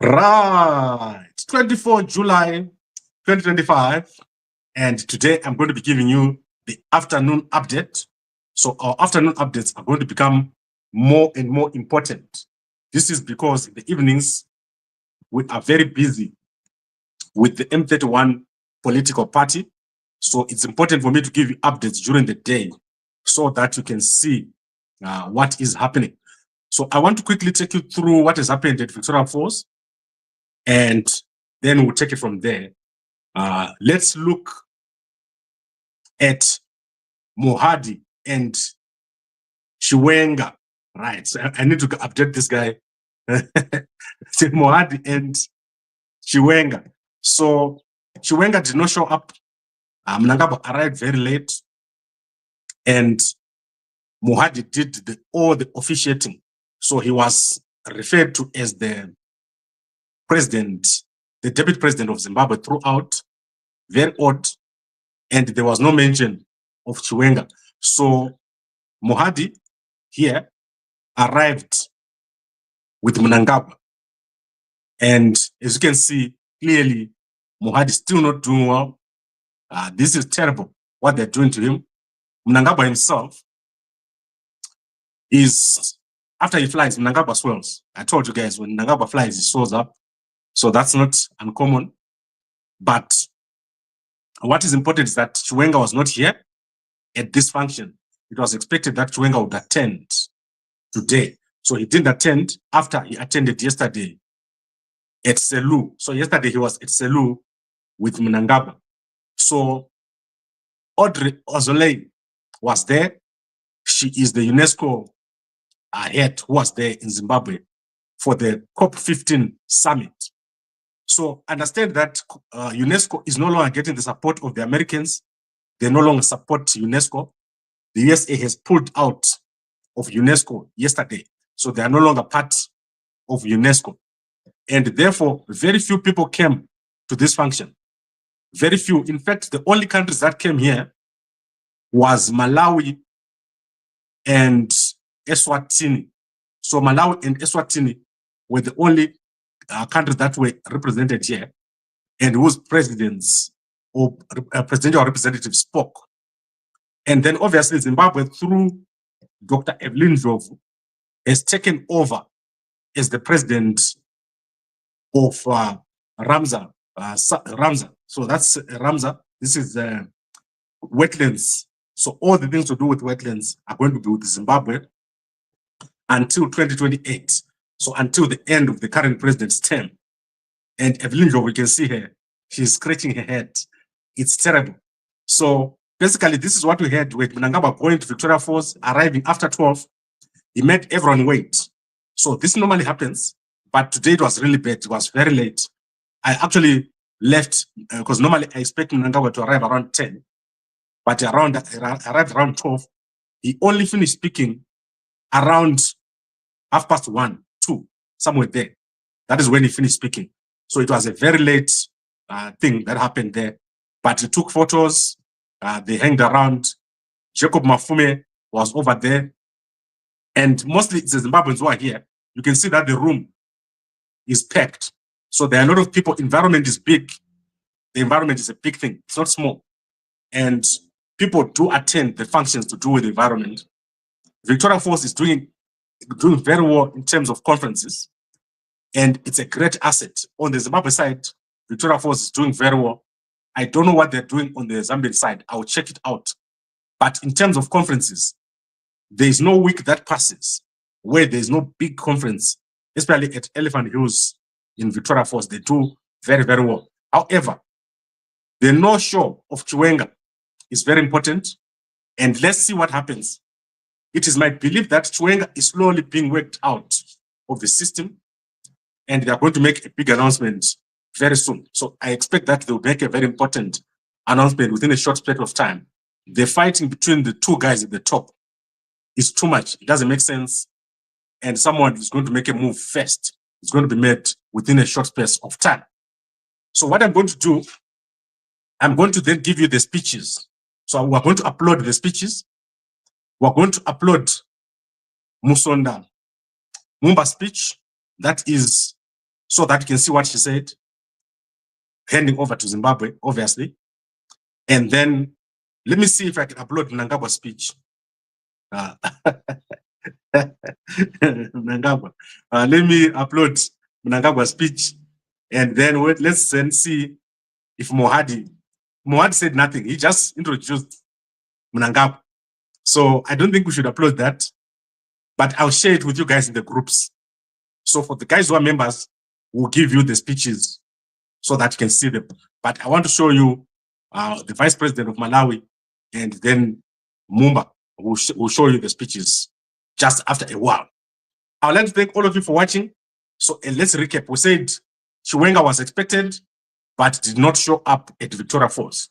Right, 24 July 2025, and today I'm going to be giving you the afternoon update. So our afternoon updates are going to become more and more important. This is because in the evenings, we are very busy with the M31 political party. So it's important for me to give you updates during the day so that you can see what is happening. So I want to quickly take you through what has happened at Victoria Falls, and then we'll take it from there. Let's look at Mohadi and Chiwenga. Right, so I need to update this guy. Mohadi and Chiwenga. So Chiwenga did not show up. Mnangagwa arrived very late, and Mohadi did all the officiating. So he was referred to as the president, the deputy president of Zimbabwe throughout. Very odd. And there was no mention of Chiwenga. So Mohadi here arrived with Mnangagwa. And as you can see, clearly, Mohadi is still not doing well. This is terrible, what they're doing to him. Mnangagwa himself is, after he flies, Mnangagwa swells. I told you guys, when Mnangagwa flies, he swells up. So that's not uncommon. But what is important is that Chiwenga was not here at this function. It was expected that Chiwenga would attend today. So he didn't attend after he attended yesterday at Selu. So yesterday he was at Selu with Mnangagwa. So Audrey Ozolei was there. She is the UNESCO head who was there in Zimbabwe for the COP15 summit. So understand that UNESCO is no longer getting the support of the Americans. They no longer support UNESCO. The USA has pulled out of UNESCO yesterday. So they are no longer part of UNESCO. And therefore, very few people came to this function. Very few. In fact, the only countries that came here was Malawi and Eswatini. So Malawi and Eswatini were the only countries that were represented here, and whose presidents or presidential representatives spoke. And then obviously Zimbabwe, through Dr. Evelyn Ndlovu, has taken over as the president of Ramza. Ramza. So that's Ramza. This is wetlands. So all the things to do with wetlands are going to be with Zimbabwe until 2028. So until the end of the current president's term. And Evelyn Ndlovu, we can see her, she's scratching her head. It's terrible. So basically, this is what we had with Mnangagwa going to Victoria Falls, arriving after 12. He made everyone wait. So this normally happens, but today it was really bad. It was very late. I actually left because normally I expect Mnangagwa to arrive around 10, but arrived around 12. He only finished speaking around 1:30, 2, somewhere there. That is when he finished speaking. So it was a very late thing that happened there. But he took photos, they hanged around. Jacob Mafume was over there. And mostly it's the Zimbabweans who are here. You can see that the room is packed. So there are a lot of people. Environment is big. The environment is a big thing. It's not small. And people do attend the functions to do with the environment. Victoria Falls is doing very well in terms of conferences. And it's a great asset. On the Zimbabwe side, Victoria Falls is doing very well. I don't know what they're doing on the Zambian side. I'll check it out. But in terms of conferences, there is no week that passes where there's no big conference, especially at Elephant Hills in Victoria Falls. They do very, very well. However, the no-show of Chiwenga is very important. And let's see what happens. It is my belief that Chiwenga is slowly being worked out of the system, and they are going to make a big announcement very soon. So I expect that they'll make a very important announcement within a short period of time. The fighting between the two guys at the top is too much. It doesn't make sense. And someone is going to make a move first. It's going to be made within a short space of time. So what I'm going to do, I'm going to then give you the speeches. So we're going to upload the speeches. We're going to upload Musonda Mumba's speech. That is so that you can see what she said, handing over to Zimbabwe, obviously. And then let me see if I can upload Mnangagwa's speech. Mnangagwa. Let me upload Mnangagwa's speech, and then let's then see if Mohadi said nothing. He just introduced Mnangagwa. So I don't think we should upload that, but I'll share it with you guys in the groups. So for the guys who are members, we'll give you the speeches so that you can see them. But I want to show you the Vice President of Malawi, and then Mumba will show you the speeches just after a while. I would like to thank all of you for watching. So let's recap. We said Chiwenga was expected, but did not show up at Victoria Falls.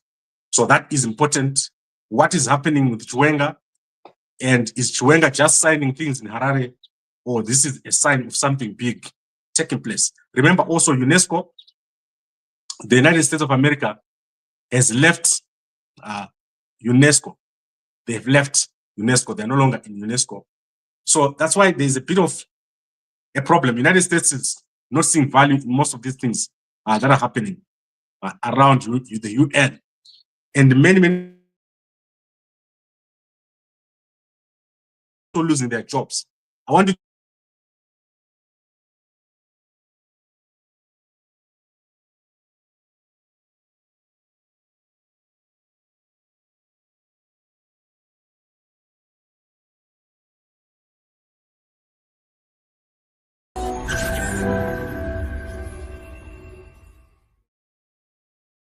So that is important. What is happening with Chiwenga? And is Chiwenga just signing things in Harare, or this is a sign of something big taking place? Remember also UNESCO, the United States of America, has left UNESCO. They've left UNESCO. They're no longer in UNESCO. So that's why there's a bit of a problem. United States is not seeing value in most of these things that are happening around the UN. And many losing their jobs. I want you